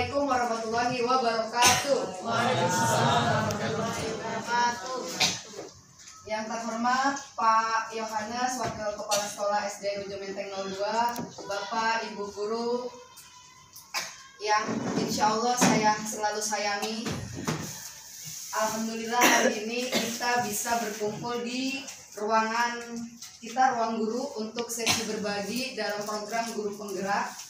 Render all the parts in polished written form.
Assalamualaikum warahmatullahi wabarakatuh. Yang terhormat Pak Yohanes, Wakil Kepala Sekolah SD Ujung Menteng 02, Bapak Ibu Guru yang insya Allah saya selalu sayangi. Alhamdulillah hari ini kita bisa berkumpul di ruangan kita, ruang guru, untuk sesi berbagi dalam program Guru Penggerak.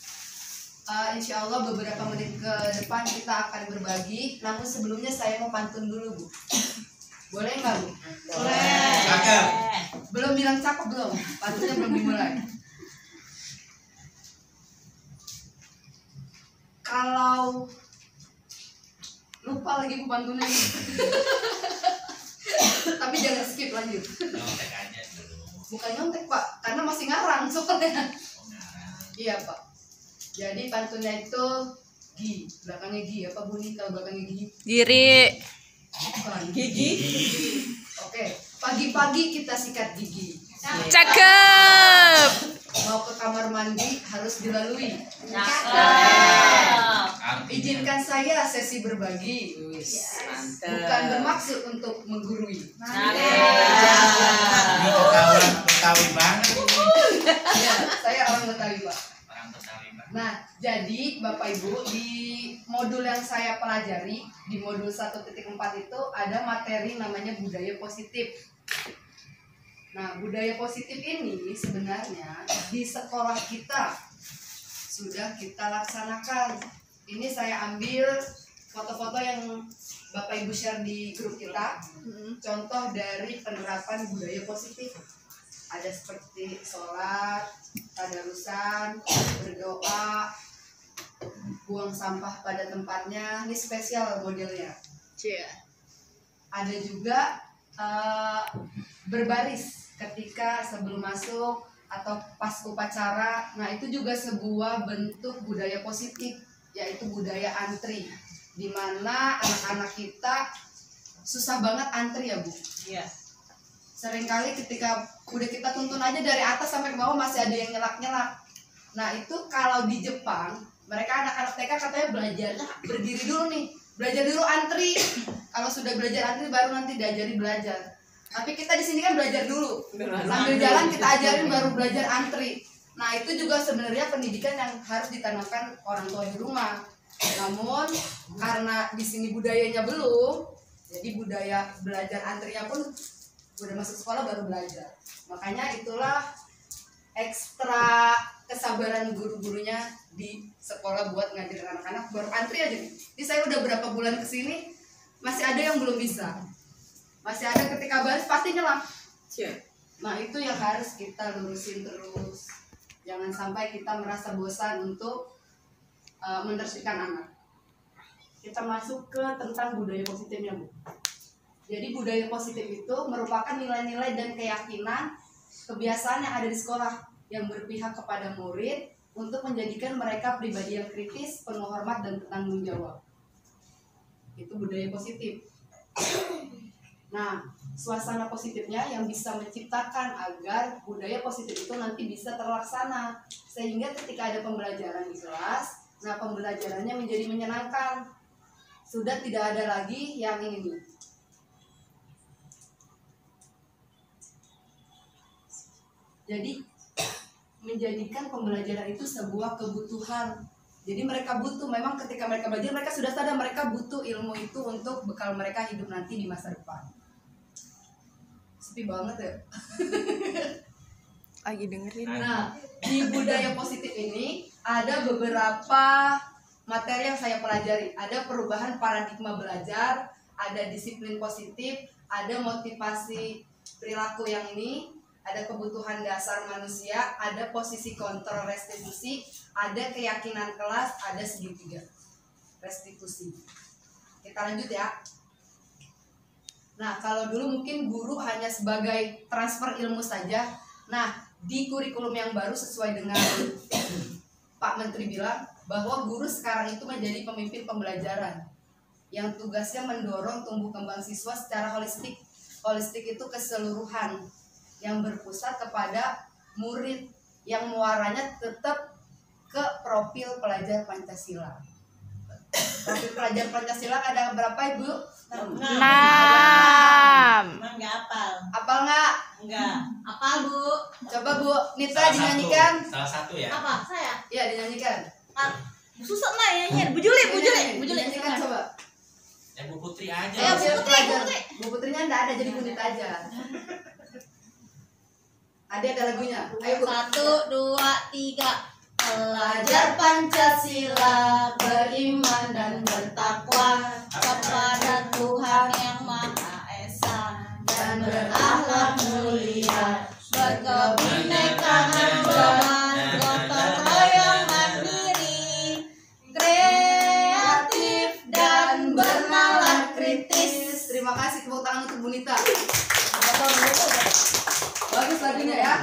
Insya Allah beberapa menit ke depan kita akan berbagi. Namun sebelumnya saya mau pantun dulu, Bu. Boleh nggak, Bu? Boleh. Cakep. Belum bilang cakep belum? Pantunnya belum dimulai. Kalau lupa lagi Bu pantunnya. Tapi jangan skip, lanjut. Nyontek aja dulu. Bukan nyontek, Pak, karena masih ngarang soalnya. Iya, Pak. Jadi pantunnya itu gi, belakangnya gi, apa bunyi kalau belakangnya gi? Giri. Bukan. Gigi. Oke, pagi-pagi kita sikat gigi. Cakep. Mau ke kamar mandi harus dilalui. Izinkan saya sesi berbagi. Bukan bermaksud untuk menggurui. Ini Betawi banget. Ya, saya orang Betawi, Pak. Orang Betawi banget. Nah, jadi Bapak Ibu, di modul yang saya pelajari, di modul 1.4 itu ada materi namanya budaya positif. Nah, budaya positif ini sebenarnya di sekolah kita sudah kita laksanakan. Ini saya ambil foto-foto yang Bapak Ibu share di grup kita. Contoh dari penerapan budaya positif. Ada seperti sholat, tadarusan, berdoa, buang sampah pada tempatnya. Ini spesial modelnya. Ada juga berbaris ketika sebelum masuk atau pas upacara. Nah, itu juga sebuah bentuk budaya positif, yaitu budaya antri, di mana anak-anak kita susah banget antri ya, Bu. Iya. Seringkali ketika udah kita tuntun aja dari atas sampai ke bawah masih ada yang nyelak-nyelak. Nah, itu kalau di Jepang, mereka anak-anak TK katanya belajarnya berdiri dulu nih. Belajar dulu antri. Kalau sudah belajar antri baru nanti diajari belajar. Tapi kita di sini kan belajar dulu. Sambil jalan kita ajarin baru belajar antri. Nah, itu juga sebenarnya pendidikan yang harus ditanamkan orang tua di rumah. Namun karena di sini budayanya belum, jadi budaya belajar antrinya pun udah masuk sekolah baru belajar. Makanya itulah ekstra kesabaran guru-gurunya di sekolah buat ngajarin anak-anak baru antri aja nih. Ini saya udah berapa bulan kesini masih ada yang belum bisa. Masih ada ketika baris pasti nyelak. Nah, itu yang harus kita lurusin terus. Jangan sampai kita merasa bosan untuk menertibkan anak. Kita masuk ke tentang budaya positifnya, Bu. Jadi budaya positif itu merupakan nilai-nilai dan keyakinan, kebiasaan yang ada di sekolah yang berpihak kepada murid untuk menjadikan mereka pribadi yang kritis, penuh hormat, dan bertanggung jawab. Itu budaya positif. Nah, suasana positifnya yang bisa menciptakan agar budaya positif itu nanti bisa terlaksana. Sehingga ketika ada pembelajaran di kelas, nah pembelajarannya menjadi menyenangkan. Sudah tidak ada lagi yang ini. Jadi menjadikan pembelajaran itu sebuah kebutuhan. Jadi mereka butuh, memang ketika mereka belajar mereka sudah sadar mereka butuh ilmu itu untuk bekal mereka hidup nanti di masa depan. Sepi banget ya. Lagi dengerin. Nah, di budaya positif ini ada beberapa materi yang saya pelajari. Ada perubahan paradigma belajar, ada disiplin positif, ada motivasi perilaku yang ini, ada kebutuhan dasar manusia, ada posisi kontrol restitusi, ada keyakinan kelas, ada segitiga restitusi. Kita lanjut ya. Nah, kalau dulu mungkin guru hanya sebagai transfer ilmu saja. Nah, di kurikulum yang baru sesuai dengan Pak Menteri bilang bahwa guru sekarang itu menjadi pemimpin pembelajaran yang tugasnya mendorong tumbuh kembang siswa secara holistik. Holistik itu keseluruhan yang berpusat kepada murid yang muaranya tetap ke profil pelajar Pancasila. Profil pelajar Pancasila ada berapa Ibu? 6. Emang nggak hafal? Apal nggak? Enggak. Apa Bu? Coba Bu Nita Salah dinyanyikan. Salah satu ya. Apa? Saya? Iya dinyanyikan. Susah lah ya. Bu Juli. Dinyanyikan coba. Ya Bu Putri aja. Ayo, Bu Profil Putri, pelajar. Bu Putri. Bu Putrinya enggak ada jadi Bu Nita aja. Ada lagunya. Ayo Bu. 1, 2, 3. Pelajar Pancasila beriman dan bertakwa Kepada Tuhan yang Maha Esa dan berakhlak mulia, berkebinekaan zaman, gotong royong mandiri, kreatif dan bernalar kritis. Terima kasih, tepuk tangan untuk Bu Nita. Bagus lagunya ya.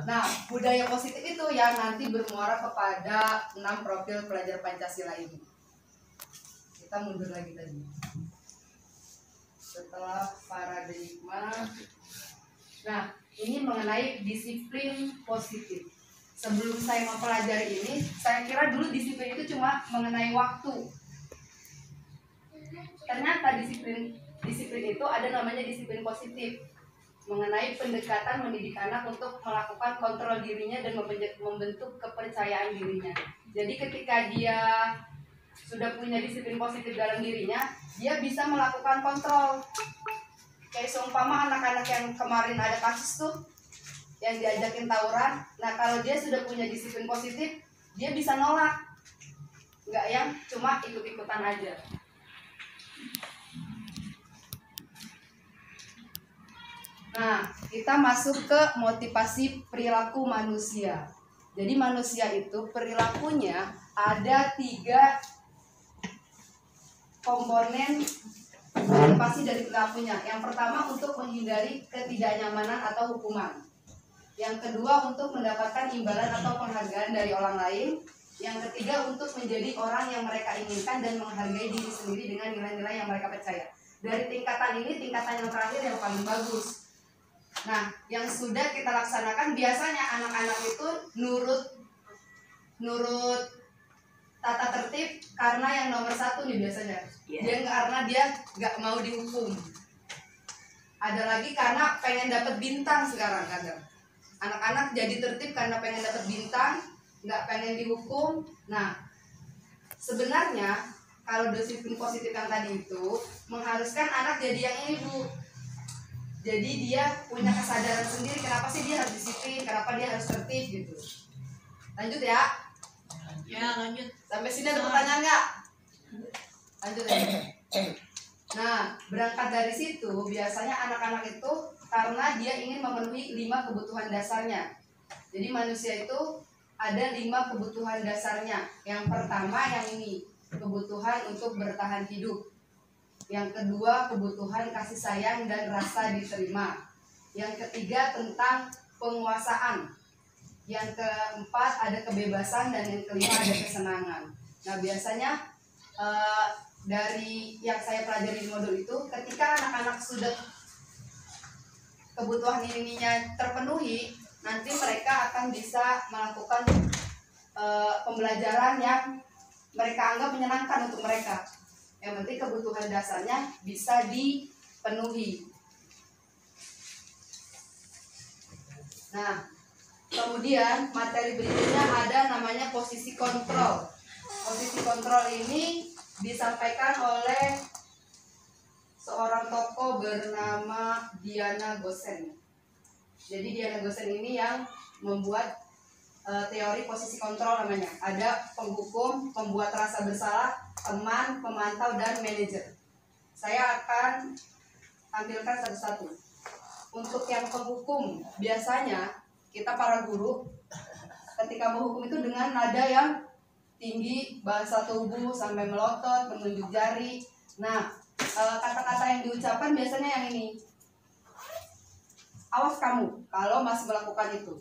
Nah, budaya positif itu yang nanti bermuara kepada 6 profil pelajar Pancasila ini. Kita mundur lagi tadi. Setelah paradigma. Nah, ini mengenai disiplin positif. Sebelum saya mempelajari ini, saya kira dulu disiplin itu cuma mengenai waktu. Ternyata disiplin itu ada namanya disiplin positif, mengenai pendekatan mendidik anak untuk melakukan kontrol dirinya dan membentuk kepercayaan dirinya. Jadi ketika dia sudah punya disiplin positif dalam dirinya, dia bisa melakukan kontrol. Kayak seumpama anak-anak yang kemarin ada kasus tuh, yang diajakin tawuran. Nah kalau dia sudah punya disiplin positif, dia bisa nolak, nggak yang cuma ikut-ikutan aja. Nah, kita masuk ke motivasi perilaku manusia. Jadi manusia itu perilakunya ada 3 komponen motivasi dari perilakunya. Yang pertama untuk menghindari ketidaknyamanan atau hukuman. Yang kedua untuk mendapatkan imbalan atau penghargaan dari orang lain. Yang ketiga untuk menjadi orang yang mereka inginkan dan menghargai diri sendiri dengan nilai-nilai yang mereka percaya. Dari tingkatan ini, tingkatan yang terakhir yang paling bagus. Nah, yang sudah kita laksanakan biasanya anak-anak itu nurut tata tertib karena yang nomor 1 nih biasanya. Dia karena dia nggak mau dihukum. Ada lagi karena pengen dapat bintang sekarang kadang. Anak-anak jadi tertib karena pengen dapat bintang, nggak pengen dihukum. Nah, sebenarnya kalau disiplin positif yang tadi itu mengharuskan anak jadi yang ini Bu. Jadi dia punya kesadaran sendiri kenapa sih dia harus disiplin, kenapa dia harus tertib gitu. Lanjut ya. Ya, lanjut. Sampai sini ada pertanyaan nggak? Lanjut ya. Nah, berangkat dari situ biasanya anak-anak itu karena dia ingin memenuhi 5 kebutuhan dasarnya. Jadi manusia itu ada 5 kebutuhan dasarnya. Yang pertama yang ini, kebutuhan untuk bertahan hidup. Yang kedua, kebutuhan kasih sayang dan rasa diterima. Yang ketiga, tentang penguasaan. Yang keempat, ada kebebasan. Dan yang kelima, ada kesenangan. Nah, biasanya dari yang saya pelajari di modul itu, ketika anak-anak sudah kebutuhan ininya terpenuhi, nanti mereka akan bisa melakukan pembelajaran yang mereka anggap menyenangkan untuk mereka. Yang penting kebutuhan dasarnya bisa dipenuhi. Nah, kemudian materi berikutnya ada namanya posisi kontrol. Posisi kontrol ini disampaikan oleh seorang tokoh bernama Diana Gosen. Jadi Diana Gosen ini yang membuat teori posisi kontrol namanya. Ada penghukum, pembuat rasa bersalah, teman, pemantau, dan manajer. Saya akan tampilkan satu-satu. Untuk yang penghukum, biasanya kita para guru ketika menghukum itu dengan nada yang tinggi, bahasa tubuh sampai melotot, menunjuk jari. Nah, kata-kata yang diucapkan biasanya yang ini. Awas kamu kalau masih melakukan itu.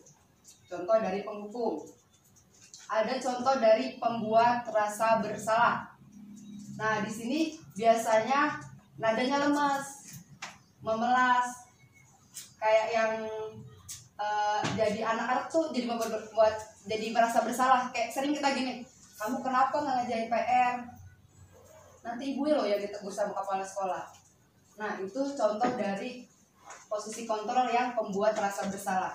Contoh dari penghukum. Ada contoh dari pembuat rasa bersalah. Nah, di sini biasanya nadanya lemas, memelas, kayak yang jadi anak-anak tuh jadi jadi merasa bersalah. Kayak sering kita gini, kamu kenapa nggak ngerjain PR? nanti ibu loh yang ditegur sama kepala sekolah. Nah itu contoh dari posisi kontrol yang pembuat rasa bersalah.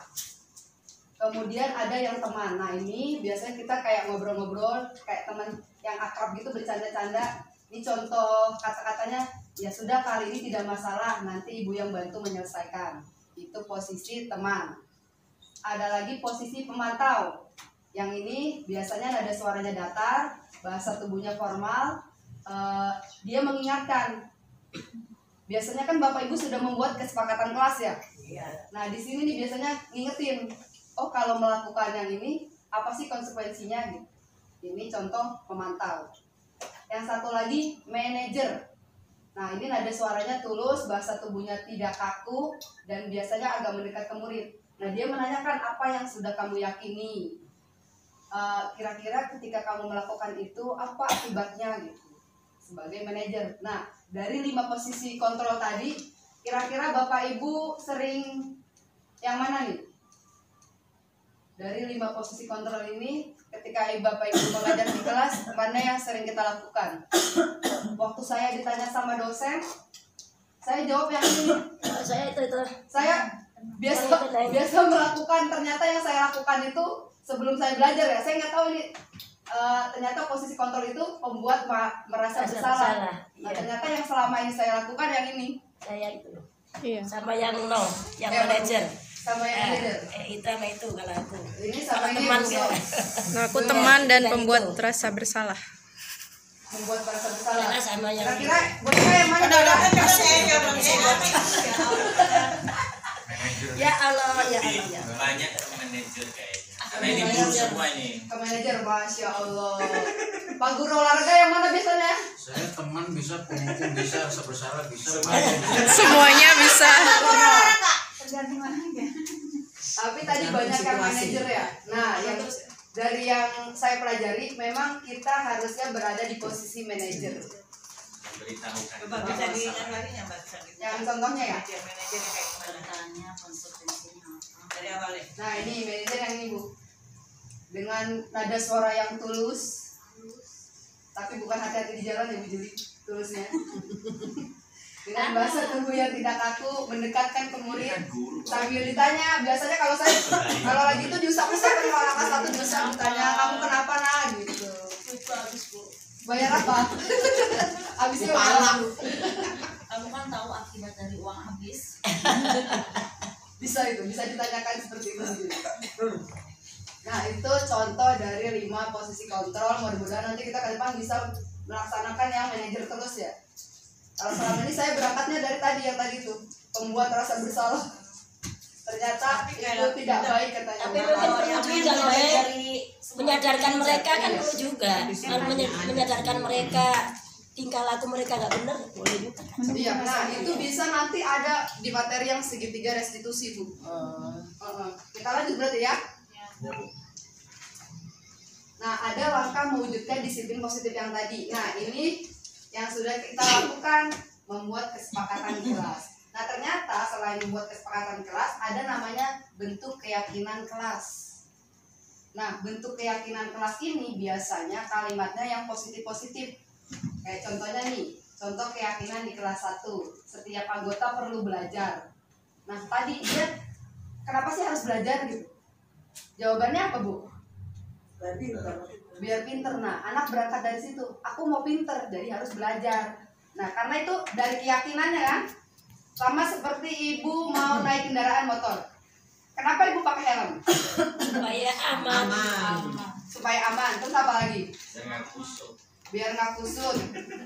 Kemudian ada yang teman. Nah ini biasanya kita kayak ngobrol-ngobrol, kayak teman yang akrab gitu, bercanda-canda. Ini contoh kata-katanya, ya sudah kali ini tidak masalah, nanti ibu yang bantu menyelesaikan. Itu posisi teman. Ada lagi posisi pemantau. Yang ini biasanya nada suaranya datar, bahasa tubuhnya formal. Dia mengingatkan. Biasanya kan bapak ibu sudah membuat kesepakatan kelas ya. Nah di sini nih biasanya ngingetin. Oh kalau melakukan yang ini apa sih konsekuensinya gitu. Ini contoh pemantau. Yang satu lagi manajer. Nah ini nada suaranya tulus, bahasa tubuhnya tidak kaku, dan biasanya agak mendekat ke murid. Nah dia menanyakan apa yang sudah kamu yakini. Kira-kira ketika kamu melakukan itu apa akibatnya gitu. Sebagai manajer. Nah dari 5 posisi kontrol tadi, kira-kira bapak ibu sering yang mana nih? Dari 5 posisi kontrol ini, ketika bapak ibu mengajar di kelas, mana yang sering kita lakukan? Waktu saya ditanya sama dosen, saya jawab yang ini. Saya itu. Saya biasa melakukan, ternyata yang saya lakukan itu sebelum saya belajar ya. Saya nggak tahu ini ternyata posisi kontrol itu membuat merasa bersalah. Nah, ternyata yang selama ini saya lakukan yang ini. Saya itu. Iya. Sama yang yang Ya, manajer. Sama yang manajer. Itu sama itu kalau aku. Ini sama ini Teman Ibu. ya. Nah, aku teman dan pembuat rasa bersalah. Membuat merasa bersalah. Karena sama yang Kira-kira buat saya yang mana? Ya Allah, ya Allah ya. Banyak manajer kayaknya. Karena ini guru semua ini. Ke manajer, masya Allah. Pak guru olahraga yang mana biasanya? Saya teman bisa, pemukul bisa, rasa bersalah bisa. Semuanya bisa. Tapi tadi banyak yang manajer ya. Nah, yang dari yang saya pelajari, memang kita harusnya berada di posisi manajer. Beritahukan. Coba bisa diingat lagi nggak Mbak? Yang contohnya ya. Manajer kayak gimana? Dari awalnya. Nah, ini manajer yang ini Bu. Dengan nada suara yang tulus, tapi bukan hati-hati di jalan ya Bu Juli, tulusnya. Dengan bahasa tubuh yang tidak kaku, mendekatkan ke murid sambil ditanya. Biasanya kalau lagi itu diusap-usap kan, kalau anak kelas 1 diusap, ditanya kamu kenapa nah gitu. Bayar apa? Habisnya bayar. Kamu kan tahu akibat dari uang habis. Bisa ditanyakan seperti itu. Nah itu contoh dari 5 posisi kontrol. Mudah-mudahan nanti kita ke depan bisa melaksanakan yang manajer terus ya. Kalau selama ini saya berangkatnya dari tadi itu pembuat rasa bersalah, ternyata itu tidak baik katanya. Tapi perlu juga dari menyadarkan mereka kan perlu juga. Kalau menyadarkan mereka tingkah laku mereka nggak benar boleh juga. Iya, nah itu bisa nanti ada di materi yang segitiga restitusi Bu. Kita lanjut berarti ya. Nah ada langkah mewujudkan disiplin positif yang tadi. Nah ini yang sudah kita lakukan, membuat kesepakatan kelas. Nah ternyata selain membuat kesepakatan kelas, ada namanya bentuk keyakinan kelas. Nah bentuk keyakinan kelas ini biasanya kalimatnya yang positif-positif. Kayak contohnya nih, contoh keyakinan di kelas 1, setiap anggota perlu belajar. Nah tadi dia kenapa sih harus belajar gitu? Jawabannya apa Bu? Biar pinter. Nah anak berangkat dari situ, aku mau pinter jadi harus belajar. Nah karena itu dari keyakinannya kan, sama seperti ibu mau naik kendaraan motor, kenapa ibu pakai helm? Supaya aman. Supaya aman. Terus apa lagi? Jangan kusut. Biar nggak kusut.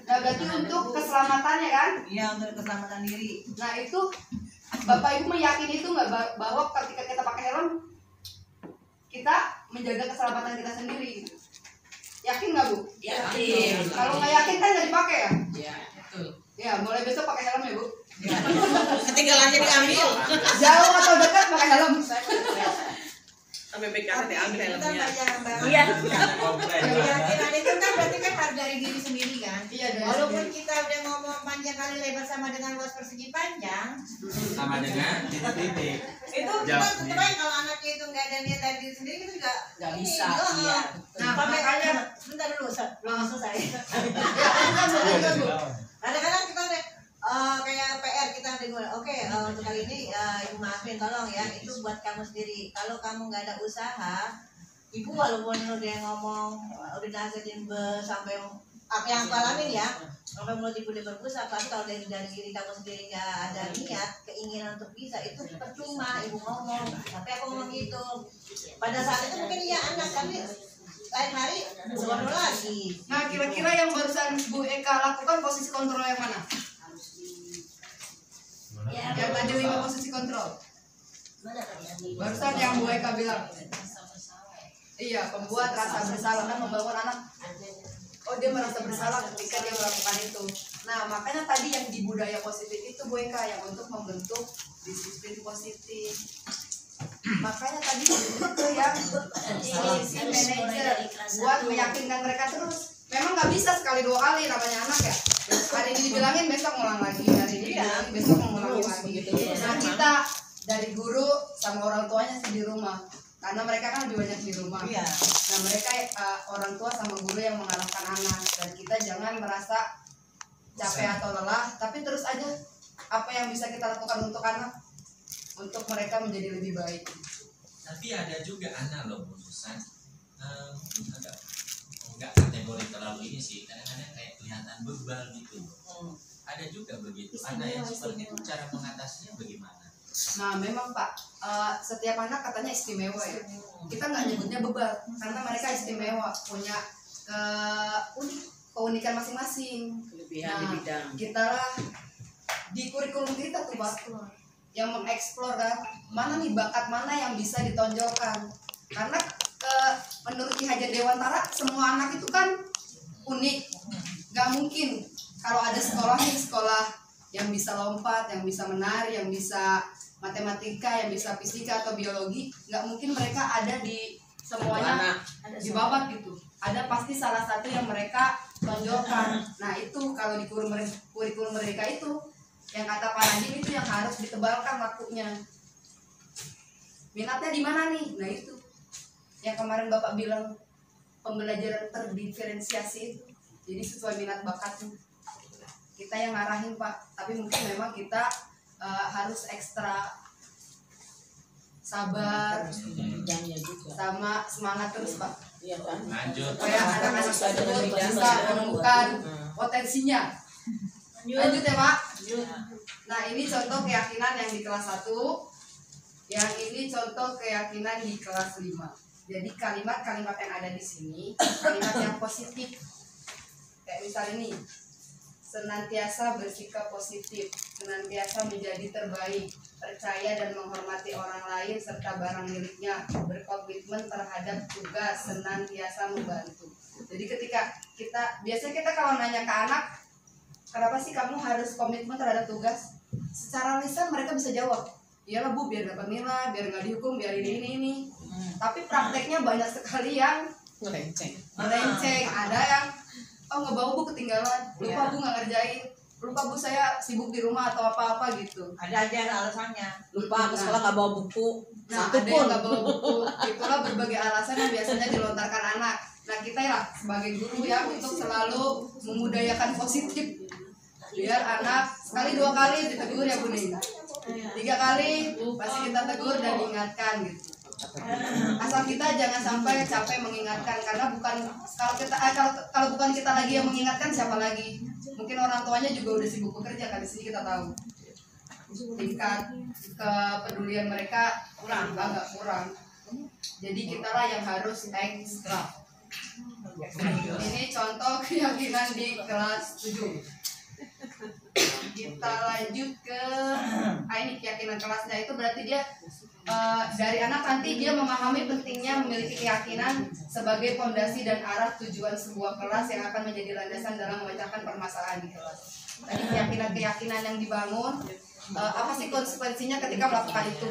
Nah berarti untuk keselamatannya kan? Iya, untuk keselamatan diri. Nah itu bapak ibu meyakini itu nggak bahwa ketika kita pakai helm kita menjaga keselamatan kita sendiri gitu. Yakin nggak Bu? Yakin. Kalau nggak yakin kan nggak dipakai ya? Iya, betul. Ya mulai besok pakai helm ya Bu. Ketinggalannya diambil. Jauh atau dekat pakai helm. Sampai BKT diambil helmnya. Iya. Keyakinan itu kan berarti kan harus dari diri sendiri kan. Iya dari Walaupun sendiri. kita udah ngomong panjang kali lebar sama dengan luas persegi panjang, Sama dengan titik-titik. itu kita tetap aja kalau anaknya itu nggak ada niat dari diri sendiri kita juga Nggak bisa, ini, iya. Nah Sampai makanya sebentar dulu, belum selesai. ya enggak silakan Bu. Kadang-kadang kita kayak PR kita oke, untuk kali ini ibu maafin, tolong ya, itu buat kamu sendiri. Kalau kamu nggak ada usaha, ibu walaupun udah ngomong, udah nasihatin sampai apa yang aku alamin ya, sampai mulut ibu udah berbusa, tapi kalau dari diri kamu sendiri nggak ada niat, keinginan untuk bisa, itu percuma ibu ngomong. Tapi aku ngomong gitu. Pada saat itu mungkin iya anak, tapi lain hari bodoh lagi. Nah, kira-kira yang barusan Bu Eka lakukan posisi kontrol yang mana? Yang tadi 5 posisi kontrol. Mana tadi? Barusan yang Bu Eka bilang. Iya, pembuat rasa bersalah kan membangun anak. Oh, dia merasa bersalah ketika dia melakukan itu. Nah, makanya tadi yang di budaya positif itu Bu Eka yang untuk membentuk disiplin positif. Makanya tadi itu yang si manajer buat meyakinkan mereka terus. Memang nggak bisa sekali 2 kali, namanya anak ya. Hari ini dibilangin, besok ngulang lagi. Hari ini dibilangin, besok ngulang lagi. Nah, kita dari guru sama orang tuanya sih di rumah. Karena mereka kan lebih banyak di rumah. Nah, mereka orang tua sama guru yang mengarahkan anak. Dan kita jangan merasa capek atau lelah, tapi terus aja apa yang bisa kita lakukan untuk anak, untuk mereka menjadi lebih baik. Tapi ada juga anak loh bosan, agak enggak kategori terlalu ini sih, kadang-kadang kayak kelihatan bebal gitu. Ada juga begitu anak yang seperti itu, cara mengatasinya bagaimana? Nah, memang Pak, setiap anak katanya istimewa ya. Kita nggak nyebutnya bebal karena mereka istimewa, punya keunikan masing-masing. Nah, kita lah di kurikulum kita tuh Pak, yang mengeksplor kan mana nih bakat mana yang bisa ditonjolkan. Karena menurut Ki Hajar Dewantara semua anak itu kan unik, nggak mungkin kalau ada sekolah yang bisa lompat, yang bisa menari, yang bisa matematika, yang bisa fisika atau biologi, nggak mungkin mereka ada di semuanya di babat gitu. Ada pasti salah satu yang mereka tonjolkan. Nah, itu kalau di kurikulum mereka itu yang kata Pak Nadiem itu yang harus ditebalkan waktunya. Minatnya di mana nih? Nah, itu yang kemarin Bapak bilang pembelajaran terdiferensiasi itu. Jadi sesuai minat bakatnya. Kita yang ngarahin Pak, tapi mungkin memang kita harus ekstra sabar sama semangat terus Pak. Lanjut. Supaya anak-anak tersebut bisa menemukan potensinya. Lanjut ya Pak. Nah, ini contoh keyakinan yang di kelas 1. Yang ini contoh keyakinan di kelas 5. Jadi kalimat-kalimat yang ada di sini kalimat yang positif. Kayak misal ini, senantiasa bersikap positif, senantiasa menjadi terbaik, percaya dan menghormati orang lain serta barang miliknya, berkomitmen terhadap tugas, senantiasa membantu. Jadi ketika biasanya kita kalau nanya ke anak, kenapa sih kamu harus komitmen terhadap tugas? Secara lisan mereka bisa jawab, iyalah Bu, biar dapat nilai, biar nggak dihukum, biar ini. Tapi prakteknya banyak sekali yang melenceng. Ada yang nggak bawa Bu, ketinggalan, lupa Bu nggak ngerjain, lupa Bu saya sibuk di rumah atau apa-apa gitu. Ada aja alasannya, lupa ke sekolah nggak bawa buku. Nah, ada yang nggak bawa buku. Itulah berbagai alasan yang biasanya dilontarkan anak. Nah, kita ya sebagai guru ya untuk selalu memudayakan positif, biar anak sekali 2 kali ditegur ya Bu nih, 3 kali pasti kita tegur dan ingatkan gitu. Asal kita jangan sampai capek mengingatkan, karena kalau bukan kita lagi yang mengingatkan, siapa lagi? Mungkin orang tuanya juga udah sibuk bekerja kan, di sini kita tahu tingkat kepedulian mereka agak kurang. Jadi kitalah yang harus ekstra. Ini contoh keyakinan di kelas 7. Kita lanjut ke ini keyakinan kelasnya. Itu berarti dia dari anak nanti dia memahami pentingnya memiliki keyakinan sebagai fondasi dan arah tujuan sebuah kelas yang akan menjadi landasan dalam memecahkan permasalahan di kelas. Tadi keyakinan yang dibangun, apa sih konsekuensinya ketika melakukan itu?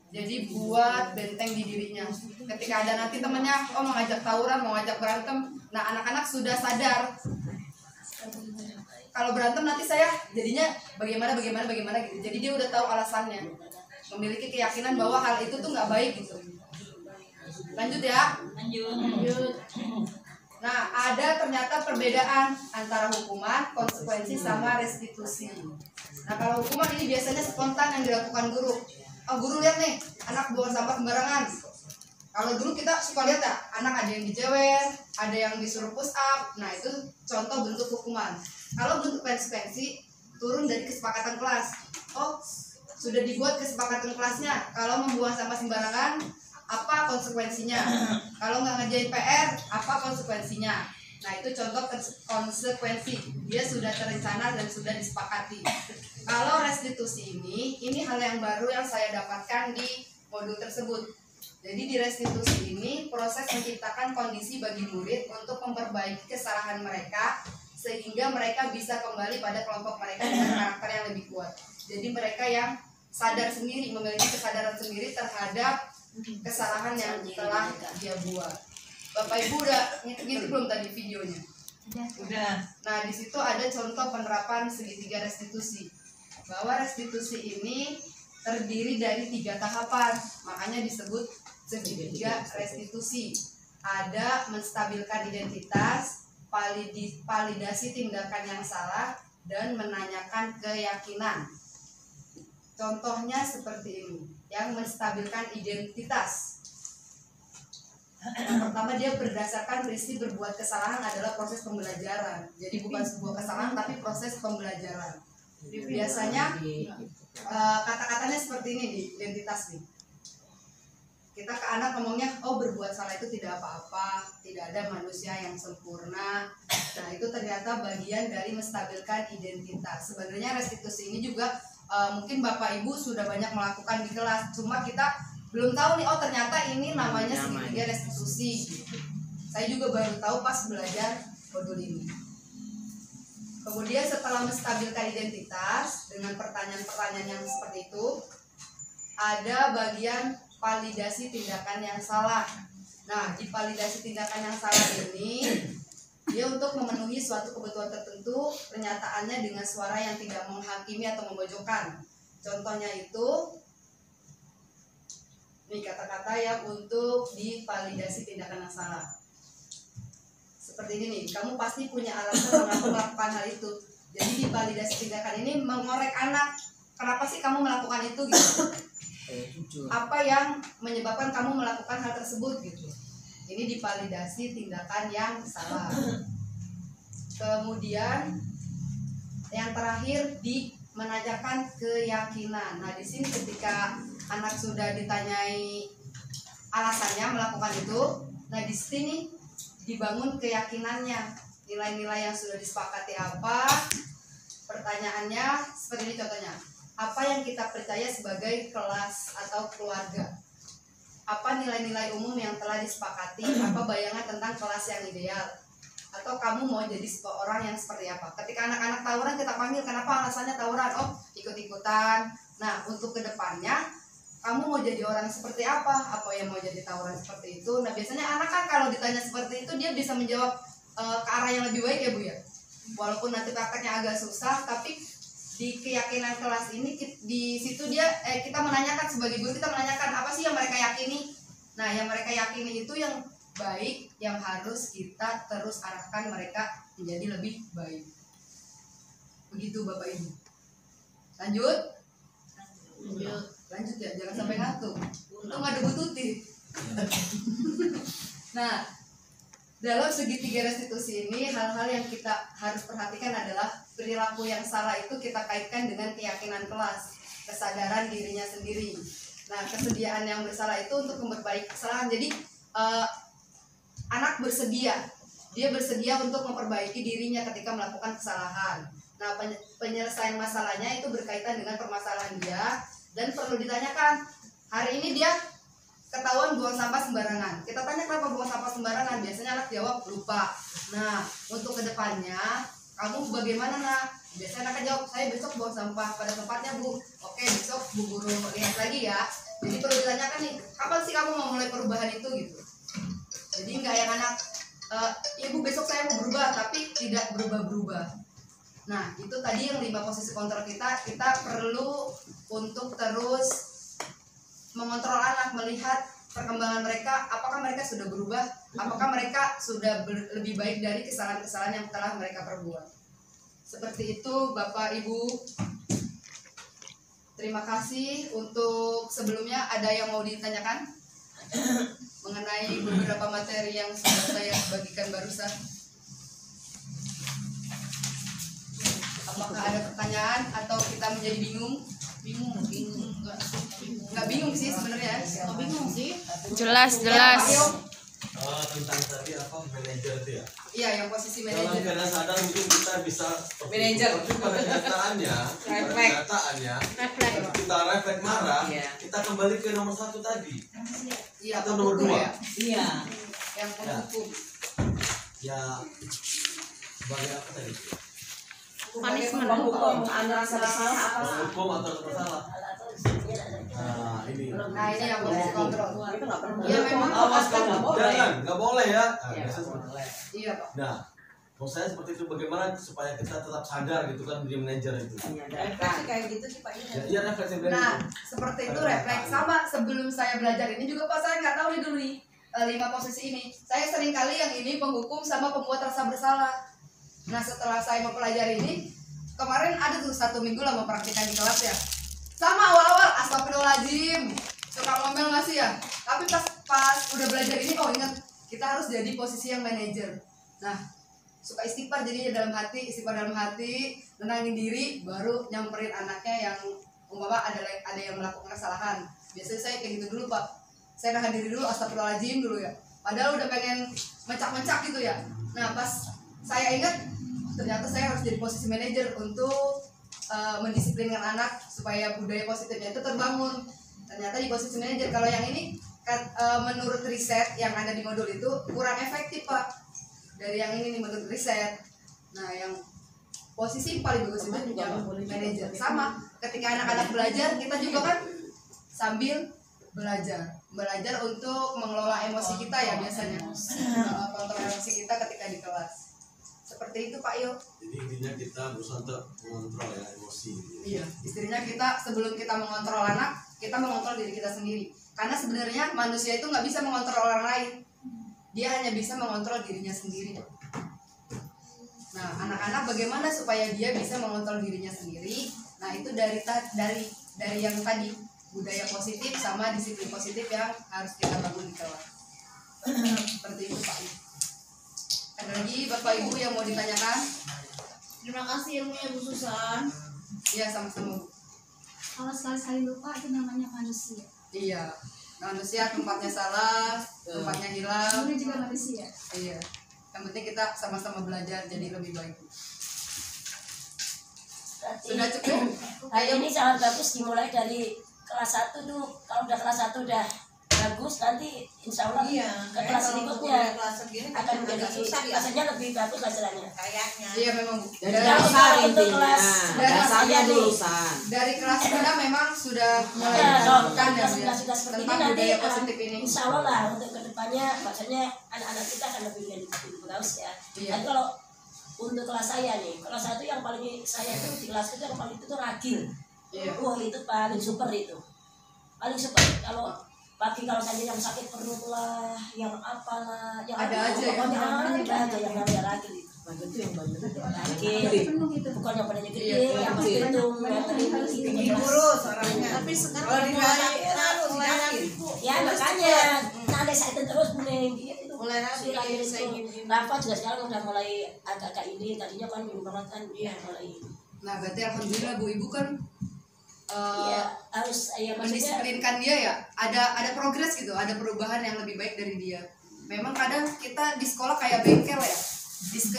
Jadi buat benteng di dirinya. Ketika ada nanti temennya mau ngajak tawuran, mau ngajak berantem, nah anak-anak sudah sadar kalau berantem nanti saya jadinya bagaimana gitu. Jadi dia udah tahu alasannya, memiliki keyakinan bahwa hal itu tuh nggak baik gitu. Lanjut ya. Nah, ada ternyata perbedaan antara hukuman, konsekuensi, sama restitusi. Nah, kalau hukuman ini biasanya spontan yang dilakukan guru. Oh, guru lihat nih, anak buang sampah sembarangan. Kalau dulu kita suka lihat ya, anak ada yang dijewer, ada yang disuruh push up. Nah, itu contoh bentuk hukuman. Kalau bentuk konsekuensi, turun dari kesepakatan kelas. Oh, sudah dibuat kesepakatan kelasnya. Kalau membuang sampah sembarangan, apa konsekuensinya? Kalau nggak ngerjain PR, apa konsekuensinya? Nah, itu contoh konsekuensi. Dia sudah terencana dan sudah disepakati. Kalau restitusi ini hal yang baru yang saya dapatkan di modul tersebut. Jadi di restitusi ini proses menciptakan kondisi bagi murid untuk memperbaiki kesalahan mereka sehingga mereka bisa kembali pada kelompok mereka dengan karakter yang lebih kuat. Jadi mereka yang sadar sendiri, memiliki kesadaran sendiri terhadap kesalahan yang telah dia buat. Bapak Ibu udah ngitung belum tadi videonya? Udah. Nah, di situ ada contoh penerapan segitiga restitusi. Bahwa restitusi ini terdiri dari 3 tahapan, makanya disebut segitiga restitusi. Ada menstabilkan identitas, validasi tindakan yang salah, dan menanyakan keyakinan. Contohnya seperti ini, yang menstabilkan identitas. Yang pertama, dia berdasarkan prinsip berbuat kesalahan adalah proses pembelajaran. Jadi bukan sebuah kesalahan tapi proses pembelajaran. Biasanya kata-katanya seperti ini di identitas nih. Kita ke anak ngomongnya, oh berbuat salah itu tidak apa-apa, tidak ada manusia yang sempurna. Nah, itu ternyata bagian dari menstabilkan identitas. Sebenarnya restitusi ini juga mungkin Bapak Ibu sudah banyak melakukan di kelas, cuma kita belum tahu nih, oh ternyata ini namanya segitiga restitusi. Saya juga baru tahu pas belajar modul ini. Kemudian setelah menstabilkan identitas dengan pertanyaan-pertanyaan yang seperti itu, ada bagian validasi tindakan yang salah. Nah, di validasi tindakan yang salah ini, dia untuk memenuhi suatu kebutuhan tertentu, penyataannya dengan suara yang tidak menghakimi atau memojokkan. Contohnya itu, nih kata-kata yang untuk divalidasi tindakan yang salah. Seperti ini nih, kamu pasti punya alasan mengapa melakukan hal itu. Jadi di validasi tindakan ini mengorek anak, kenapa sih kamu melakukan itu gitu? Apa yang menyebabkan kamu melakukan hal tersebut gitu? Ini divalidasi tindakan yang salah. Kemudian yang terakhir di menanyakan keyakinan. Nah, di sini ketika anak sudah ditanyai alasannya melakukan itu, nah di sini dibangun keyakinannya, nilai-nilai yang sudah disepakati apa. Pertanyaannya seperti ini contohnya, apa yang kita percaya sebagai kelas atau keluarga? Apa nilai-nilai umum yang telah disepakati? Apa bayangan tentang kelas yang ideal? Atau kamu mau jadi seorang yang seperti apa? Ketika anak-anak tawuran kita panggil, kenapa alasannya tawuran? Oh, ikut-ikutan. Nah, untuk kedepannya kamu mau jadi orang seperti apa? Apa yang mau jadi tawuran seperti itu? Nah, biasanya anak kan kalau ditanya seperti itu dia bisa menjawab ke arah yang lebih baik ya Bu ya. Walaupun nanti prakteknya agak susah, tapi di keyakinan kelas ini di situ dia kita menanyakan sebagai guru, kita menanyakan apa sih yang mereka yakini. Nah, yang mereka yakini itu yang baik, yang harus kita terus arahkan mereka menjadi lebih baik. Begitu Bapak Ibu. Lanjut ya, jangan sampai ngantuk. Untung ada Bu Tuti. Nah, dalam segitiga restitusi ini hal-hal yang kita harus perhatikan adalah perilaku yang salah itu kita kaitkan dengan keyakinan kelas, kesadaran dirinya sendiri. Nah, kesediaan yang bersalah itu untuk memperbaiki kesalahan. Jadi anak bersedia, dia bersedia untuk memperbaiki dirinya ketika melakukan kesalahan. Nah, penyelesaian masalahnya itu berkaitan dengan permasalahan dia. Dan perlu ditanyakan, hari ini dia ketahuan buang sampah sembarangan. Kita tanya kenapa buang sampah sembarangan, biasanya anak jawab lupa. Nah, untuk kedepannya kamu bagaimana nak? Biasanya anak jawab, saya besok buang sampah pada tempatnya Bu. Oke, besok Bu Guru lihat lagi ya. Jadi perlu ditanyakan nih, kapan sih kamu mau mulai perubahan itu gitu. Jadi nggak yang anak, Ibu besok saya mau berubah tapi tidak berubah-berubah. Nah, itu tadi yang 5 posisi kontrol kita perlu untuk terus mengontrol anak, melihat perkembangan mereka, apakah mereka sudah berubah, apakah mereka sudah lebih baik dari kesalahan-kesalahan yang telah mereka perbuat. Seperti itu Bapak Ibu. Terima kasih. Untuk sebelumnya ada yang mau ditanyakan mengenai beberapa materi yang sudah saya bagikan barusan? Apakah ada pertanyaan atau kita menjadi bingung? Bingung nggak bingung sih sebenarnya. Nggak bingung sih. Jelas. Tentang tadi apa manajer itu ya? Iya, yang posisi Dalam manajer. keadaan sadar mungkin kita bisa Manajer. tapi pada kenyataannya kita refleks marah, Iya. kita kembali ke nomor 1 tadi. Iya, Atau nomor penghukum 2. ya. Iya. Yang penghukum. Ya sebagai apa tadi? Hukum antara bersalah apa? Hukum atau bersalah. Nah ini. Nah, ini yang posisi kontrol. Itu nggak perlu. Iya, memang Awas kalau nggak boleh. Jangan, nggak boleh ya. Nah, Iya, biasanya nggak seperti- boleh. Iya, Pak. Nah, maksud saya seperti itu, bagaimana supaya kita tetap sadar gitu kan menjadi manajer itu. Refleksi kayak gitu sih Pak Ya, Ida. iya refleksi dari Nah, itu. seperti itu refleks sama sebelum saya belajar ini juga Pak, saya nggak tahu nih dulu nih 5 posisi ini. Saya sering kali yang ini penghukum sama pembuat rasa bersalah. Nah, setelah saya mempelajari ini, kemarin ada tuh 1 minggu lah mempraktikkan di kelas ya. Sama awal-awal astagfirullahaladzim, suka ngomel masih ya. Tapi pas udah belajar ini, oh ingat kita harus jadi posisi yang manajer. Nah, suka istighfar jadinya dalam hati, istighfar dalam hati, nenangin diri, baru nyamperin anaknya yang umpama ada yang melakukan kesalahan. Biasanya saya kayak gitu dulu Pak, saya nahan diri dulu, astagfirullahaladzim dulu ya, padahal udah pengen mencak-mencak gitu ya. Nah pas saya ingat ternyata saya harus jadi posisi manajer untuk mendisiplinkan anak supaya budaya positifnya itu terbangun. Ternyata di posisi manajer, kalau yang ini menurut riset yang ada di modul itu kurang efektif Pak dari yang ini nih menurut riset. Nah yang posisi paling bagus itu yang manajer. Sama ketika anak-anak belajar, kita juga kan sambil belajar untuk mengelola emosi kita ya biasanya. Kontrol emosi kita ketika di kelas. Seperti itu Pak Yo. Jadi intinya kita berusaha untuk mengontrol ya emosi. Iya, istrinya kita sebelum kita mengontrol anak, kita mengontrol diri kita sendiri. Karena sebenarnya manusia itu nggak bisa mengontrol orang lain. Dia hanya bisa mengontrol dirinya sendiri. Nah, anak-anak bagaimana supaya dia bisa mengontrol dirinya sendiri? Nah, itu dari yang tadi, budaya positif sama disiplin positif yang harus kita bangun di kelas. Seperti itu Pak. Ada lagi Bapak Ibu yang mau ditanyakan? Terima kasih ilmunya Bu Susan. Iya, sama-sama Bu. Kalau sekali-sekali lupa itu namanya manusia. Iya, manusia tempatnya salah, tempatnya hilang. Ini juga manusia. Iya, yang penting kita sama-sama belajar jadi lebih baik. Sudah cukup? Nah ini sangat bagus dimulai dari kelas 1 tuh. Kalau udah kelas 1 udah bagus, nanti insya Allah Iya. ke kelas berikutnya Kelas segini akan kan menjadi agak susah ya. rasanya lebih bagus pelajarannya. Kayaknya. Iya memang Bu. Jadi Dari, dasar untuk intinya. kelas Dasarnya dari- dulu San. dari kelas kita memang sudah mulai Ya, kalau ditanamkan ya Bu ya, sudah seperti ini tentang nanti budaya positif ini. insya Allah lah untuk kedepannya, maksudnya anak-anak kita akan lebih bagus ya. Iya. Dan kalau untuk kelas saya nih, kelas 1 yang paling saya itu di kelas itu yang paling itu tuh ragil. Iya. Wah itu paling super itu, paling super. Kalau pagi kalau saya yang sakit perut lah, yang apalah, yang Ada aja ya? pokoknya ada aja yang namanya ragil itu. Itu yang banyak. Ragil, Penuh itu. bukan yang badannya gede, Iya, yang kecil. itu Tinggi kurus orangnya. Tapi sekarang Kalau di mulai harus mulai yakin. rapi. ya makanya nanti saya terus mulai gitu. Mulai rapi. Si Ragil itu, Rafa juga sekarang udah mulai agak-agak ini, tadinya kan belum banget kan, mulai ini. Nah berarti alhamdulillah Bu Ibu kan Iya harus ya maksudnya mendisiplinkan dia ya, ada progres gitu, ada perubahan yang lebih baik dari dia. Memang kadang kita di sekolah kayak bengkel ya,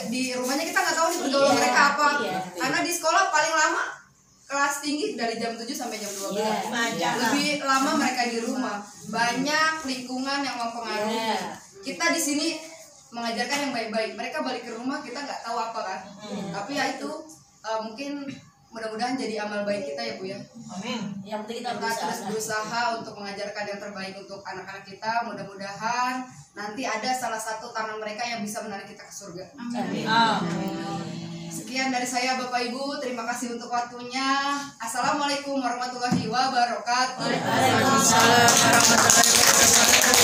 di rumahnya kita nggak tahu nih pergaulan Iya, mereka apa. iya. Karena di sekolah paling lama kelas tinggi dari jam 7 sampai jam 12. Iya. Lebih lama mereka di rumah, banyak lingkungan yang mempengaruhi. Iya. Kita di sini mengajarkan yang baik-baik, mereka balik ke rumah kita nggak tahu apa kan. Tapi ya itu mungkin mudah-mudahan jadi amal baik kita ya Bu ya. Amin. yang penting kita Kita terus berusaha. berusaha untuk mengajarkan yang terbaik untuk anak-anak kita. Mudah-mudahan nanti ada salah satu tangan mereka yang bisa menarik kita ke surga. Amin. Sekian dari saya Bapak Ibu, terima kasih untuk waktunya. Assalamualaikum warahmatullahi wabarakatuh. Waalaikumsalam. Assalamualaikum warahmatullahi wabarakatuh.